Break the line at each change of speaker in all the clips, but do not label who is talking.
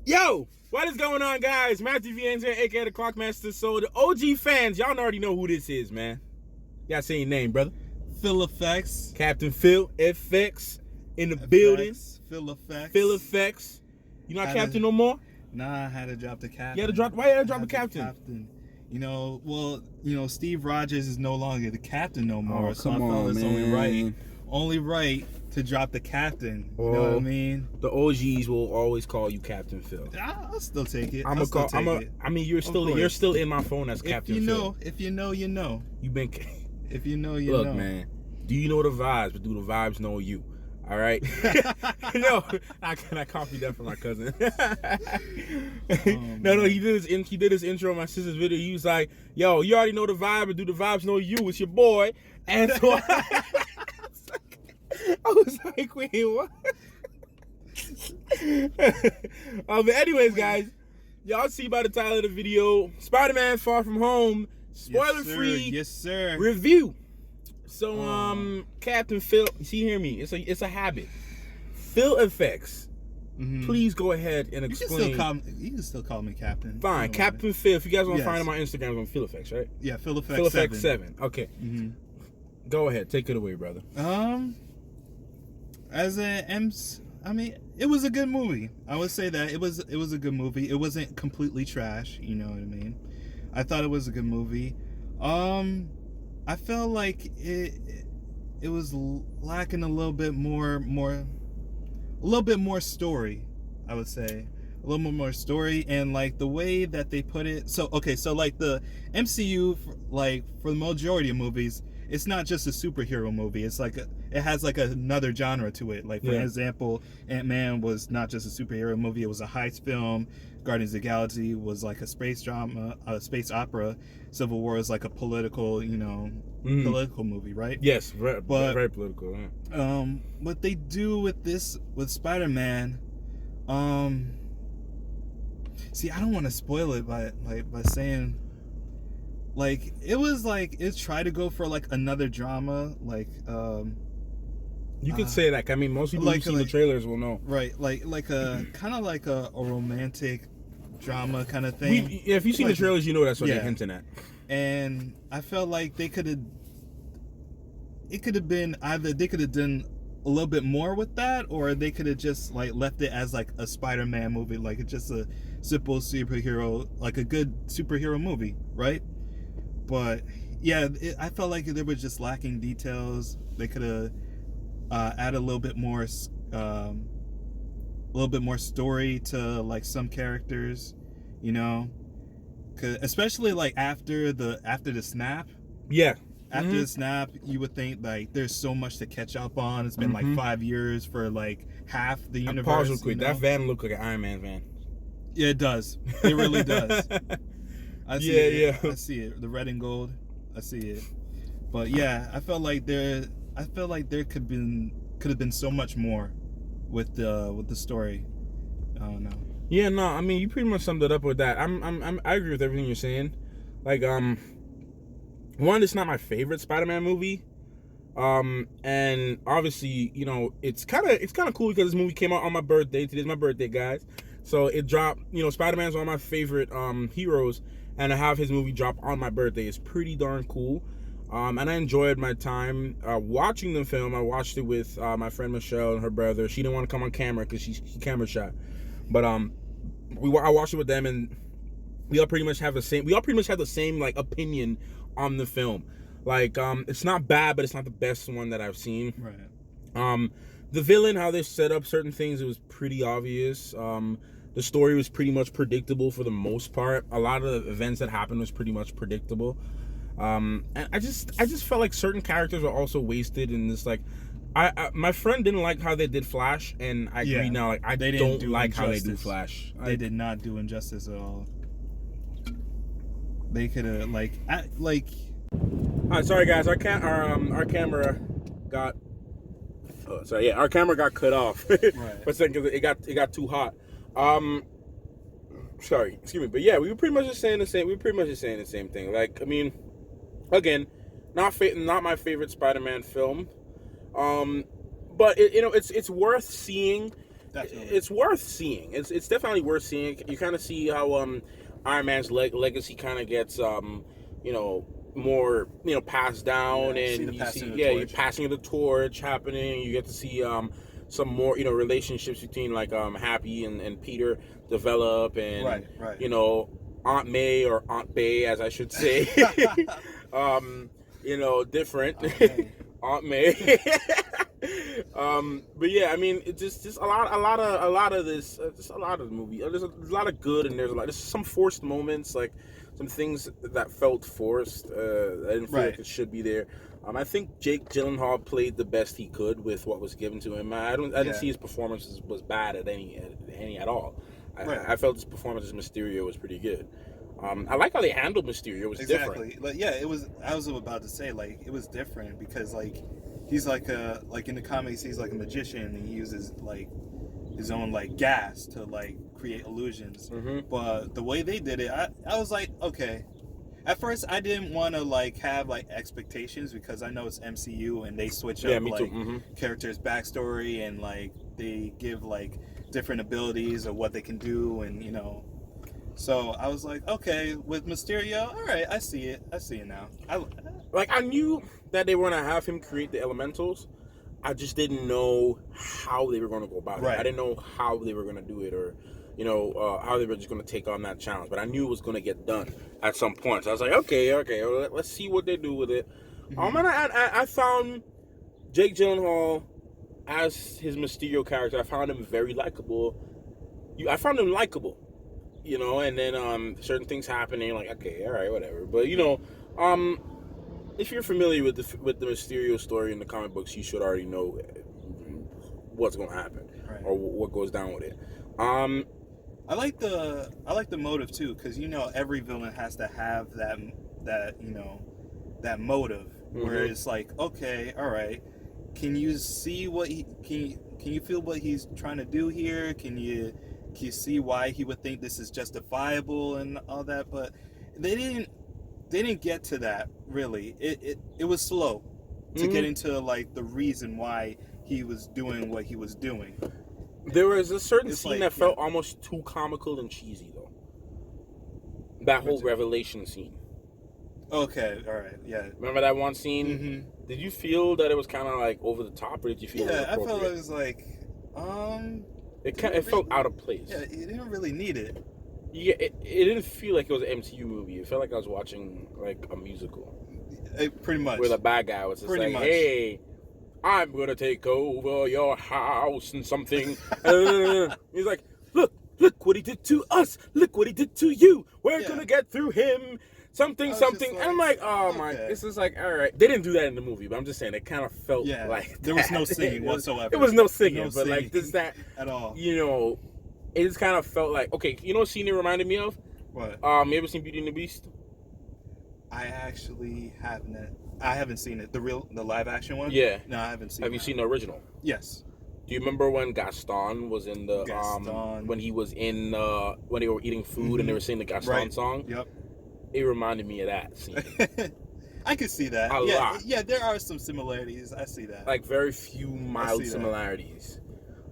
Yo, what is going on, guys? Matthew Vians here, aka the Clockmaster. So the OG fans, y'all already know who this is, man. Y'all say your name, brother.
Phil Effects.
Captain Phil FX in the building.
Phil Effects.
Phil FX. You not captain no more?
Nah, I had to drop the captain.
You had to drop. Why you had to drop the captain?
Steve Rogers is no longer the captain no more.
Oh,
so I
come
felt
on,
it's
man.
only right to drop the captain. You know what I mean?
The OGs will always call you Captain Phil.
I'll still take it.
I mean, you're still in my phone as Captain Phil.
If you know, you know.
You've been.
If you know, you know.
Look, man. Do you know the vibes? But do the vibes know you? All right. No, I copied that from my cousin. No, he did his intro on my sister's video. He was like, "Yo, you already know the vibe, but do the vibes know you? It's your boy." And so I was like, "Wait, what?" But anyways, guys, y'all see by the title of the video, Spider-Man: Far From Home, spoiler-free,
yes, sir.
review. So, Captain Phil, hear me. It's a habit. Phil Effects. Mm-hmm. Please go ahead and explain.
You can still call me Captain.
Fine, Captain Phil. If you guys want to find him on Instagram, on Phil Effects, right?
Yeah, Phil Effects.
Phil Effects 7. Okay.
Mm-hmm.
Go ahead, take it away, brother.
It was a good movie. I would say that it was a good movie. It wasn't completely trash. You know what I mean? I thought it was a good movie. I felt like it was lacking a little bit more story. I would say a little bit more story, and like the way that they put it. So like the MCU, for the majority of movies, it's not just a superhero movie. It's like it has like another genre to it. Like for example, Ant-Man was not just a superhero movie; it was a heist film. Guardians of the Galaxy was like a space drama, a space opera. Civil War is like a political, political movie, right?
Yes, very political. Yeah.
What they do with Spider-Man, see, I don't want to spoil it by saying, like, it tried to go for like another drama, like
you could say that. I mean, most people who've seen the trailers will know,
right? Like a kind of like a romantic drama kind of thing.
If you've seen the trailers, you know that's what they're hinting at.
And I felt like it could have been either they could have done a little bit more with that, or they could have just like left it as like a Spider-Man movie, like it's just a simple superhero, like a good superhero movie, right? But yeah, I felt like there was just lacking details. They could have added a little bit more story to like some characters, especially like after the snap.
Yeah.
After the snap, you would think like there's so much to catch up on. It's been like 5 years for like half the universe.
Pause real quick. That van looked like an Iron Man van.
Yeah, it does. It really does. I see it. The red and gold. I see it. But yeah, I felt like there could have been so much more with the story. I don't know.
Yeah, no, I mean you pretty much summed it up with that. I agree with everything you're saying. Like one, it's not my favorite Spider-Man movie. And obviously, it's kind of cool because this movie came out on my birthday. Today's my birthday, guys. So it dropped, Spider-Man's one of my favorite heroes, and to have his movie drop on my birthday is pretty darn cool. And I enjoyed my time watching the film. I watched it with my friend Michelle and her brother. She didn't want to come on camera because she camera shy. But I watched it with them, and we all pretty much have the same like opinion on the film. Like it's not bad, but it's not the best one that I've seen.
Right.
The villain, how they set up certain things, it was pretty obvious. The story was pretty much predictable for the most part. A lot of the events that happened was pretty much predictable. And I just felt like certain characters were also wasted in this. Like, my friend didn't like how they did Flash, and I agree now. Like, I don't like how they do Flash.
They did not do injustice at all. They could have
Alright, sorry guys, our camera got. Oh, sorry, yeah, our camera got cut off for a second because it got too hot. Sorry, excuse me, but yeah, we were pretty much just saying the same thing. Like, I mean, again, not my favorite Spider-Man film, but it's worth seeing
Definitely.
it's worth seeing. It's definitely worth seeing. You kind of see how Iron Man's legacy kind of gets you know, more, you know, passed down,
Yeah,
and you see,
of the
yeah, you're
torch.
passing of the torch happening. You get to see some more, you know, relationships between like Happy and Peter develop, and
Right.
you know, Aunt May, or Aunt Bay, as I should say, you know, different.
Oh man.
Aunt May. But yeah, I mean, it's just a lot of this, just a lot of the movie. There's a lot of good, and there's some forced moments, like some things that felt forced. I didn't feel like it should be there. I think Jake Gyllenhaal played the best he could with what was given to him. I didn't see his performance was bad at any at all. I felt his performance as Mysterio was pretty good. I like how they handled Mysterio. It was different.
Like, yeah, it was. I was about to say, like, it was different because, like, he's like in the comics, he's like a magician, and he uses like his own like gas to like create illusions.
Mm-hmm.
But the way they did it, I was like, okay. At first, I didn't want to like have like expectations because I know it's MCU and they switch up like characters' backstory, and like they give like different abilities of what they can do, and you know. So I was like, okay, with Mysterio, all right, I see it now.
I knew that they were gonna have him create the elementals. I just didn't know how they were gonna go about it. I didn't know how they were gonna do it, or you know, how they were just gonna take on that challenge. But I knew it was gonna get done at some point. So I was like, okay, well, let's see what they do with it. And I found Jake Gyllenhaal as his Mysterio character. I found him very likable. I found him likable. You know, and then certain things happening, like, okay, all right, whatever. But you know, if you're familiar with the Mysterio story in the comic books, you should already know what's going to happen, or what goes down with it.
I like the motive too, because you know every villain has to have that you know that motive where it's like, okay, all right, can you see what can you feel what he's trying to do here? Can you see why he would think this is justifiable and all that? But they didn't get to that really. It was slow to get into like the reason why he was doing what he was doing.
There was a certain scene that felt almost too comical and cheesy though. That whole revelation scene. Okay,
all right, yeah.
Remember that one scene? Mm-hmm. Did you feel that it was kind of like over the top, or did you feel?
Yeah, I felt it was like,
It felt out of place.
Yeah, you didn't really need it.
Yeah, it didn't feel like it was an MCU movie. It felt like I was watching like a musical.
Pretty much.
Where the bad guy was just like, hey, I'm gonna take over your house and something. He's like, look what he did to us. Look what he did to you. We're gonna get through him. Something. Like, and I'm like, oh my, this is like, all right. They didn't do that in the movie, but I'm just saying it kind of felt like
there was no singing whatsoever.
It was no singing, but like this that
at all.
You know, it just kind of felt like, okay, you know what scene it reminded me of?
What?
You ever seen Beauty and the Beast?
I actually haven't. I haven't seen it. The live action one?
Yeah.
No, I haven't seen it.
Have you seen the original?
Yes.
Do you remember when Gaston was in the when he was in when they were eating food and they were singing the Gaston song?
Yep.
It reminded me of that scene.
I could see that.
A lot.
Yeah, there are some similarities. I see that.
Like very few mild similarities.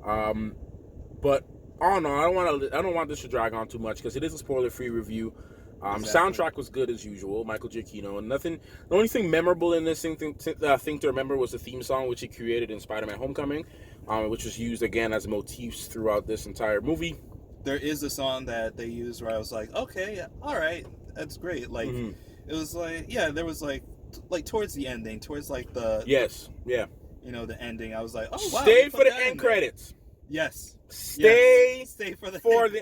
But no, I don't want this to drag on too much because it is a spoiler-free review. Soundtrack was good as usual. Michael Giacchino, and nothing. The only thing memorable in this thing to remember was the theme song, which he created in Spider-Man: Homecoming, which was used again as motifs throughout this entire movie.
There is a song that they used where I was like, okay, all right, that's great. Like, it was like, there was like towards the ending, towards like the you know, the ending. I was like, oh wow,
stay for the end credits.
Yes.
Stay
for the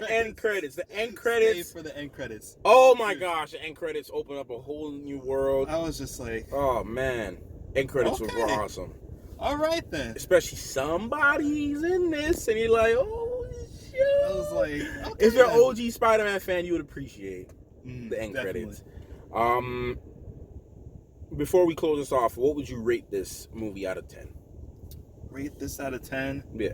end credits. The end credits.
Stay for the end credits.
Oh my gosh, the end credits open up a whole new world.
I was just like,
oh man, end credits were awesome.
All right then.
Especially somebody's in this, and you're like, oh shit.
I was like, okay,
if you're an OG Spider-Man fan, you would appreciate the end credits. Before we close this off, what would you rate this movie out of 10?
Rate this out of 10?
Yeah.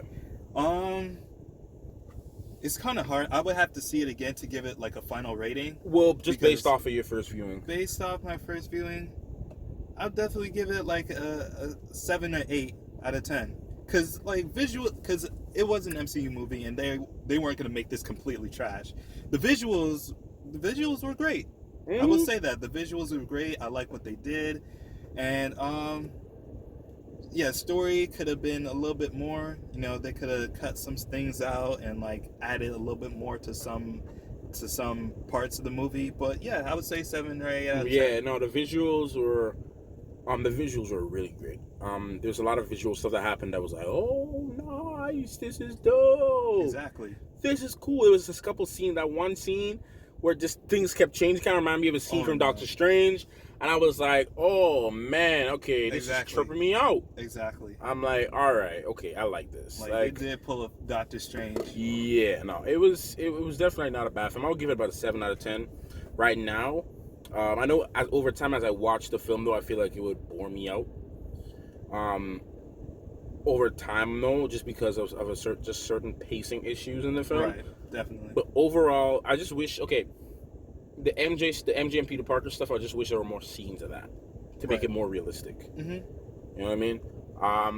It's kind of hard. I would have to see it again to give it like a final rating.
Well, just based off of your first viewing.
Based off my first viewing, I'll definitely give it like a 7 or 8 out of 10. Cause like it was an MCU movie, and they weren't gonna make this completely trash. The visuals were great. I will say that the visuals were great. I like what they did, and yeah, story could have been a little bit more. You know, they could have cut some things out and like added a little bit more to some parts of the movie. But yeah, I would say 7 or 8 out of 10.
Yeah, no, the visuals were really great. There's a lot of visual stuff that happened that was like, oh nice, this is dope.
Exactly.
This is cool. It was this couple scene, that one scene where just things kept changing, kind of reminded me of a scene from Doctor Strange. And I was like, oh man, okay, this is tripping me out.
Exactly.
I'm like, all right, okay, I like this.
Like they did pull a Doctor Strange.
Yeah, no, it was definitely not a bad film. I would give it about a 7 out of 10 right now. I know over time as I watch the film, though, I feel like it would bore me out. Over time, though, just because of certain pacing issues in the film.
Right, definitely.
But overall, I just wish, the MJ and Peter Parker stuff, I just wish there were more scenes of that to make it more realistic.
Mm-hmm.
You know what I mean?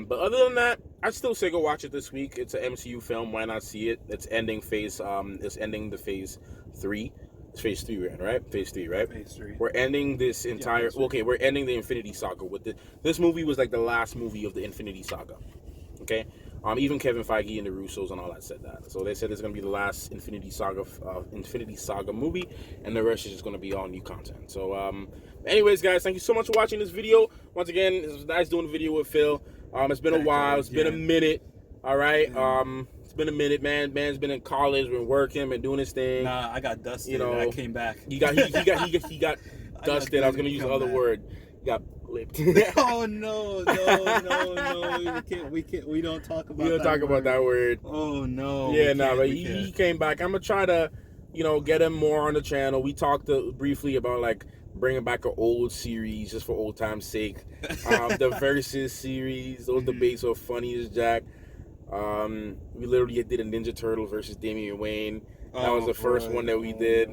But other than that, I'd still say go watch it this week. It's an MCU film. Why not see it? It's ending the phase 3. It's phase 3 we're in, right? Phase 3, right?
Phase 3.
We're ending this entire... we're ending the Infinity Saga with this movie was like the last movie of the Infinity Saga. Okay? Even Kevin Feige and the Russos and all that said that. So they said it's going to be the last Infinity Saga movie, and the rest is just going to be all new content. So, anyways, guys, thank you so much for watching this video. Once again, it was nice doing the video with Phil. It's been a while. It's been a minute. All right? It's been a minute, man. Man's been in college, been working, been doing his thing.
Nah, I got dusted. You know, and I came back.
He got dusted. I was going to use the other word. He got blipped.
Oh no! We don't talk about.
We don't talk about that word.
Oh no!
Yeah, but he came back. I'm gonna try to, get him more on the channel. We talked briefly about like bringing back an old series just for old time's sake. The Versus series. Those debates are funny as jack. We literally did a Ninja Turtle versus Damian Wayne. That was the first one that we did.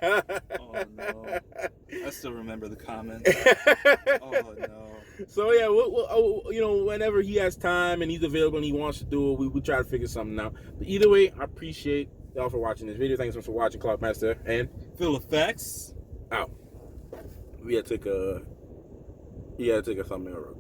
Oh no! I still remember the comments. Oh no!
So yeah, we'll, whenever he has time and he's available and he wants to do it, we try to figure something out. But either way, I appreciate y'all for watching this video. Thanks so much for watching, Clockmaster and
Phil Effects.
Out. We gotta take a thumbnail real quick.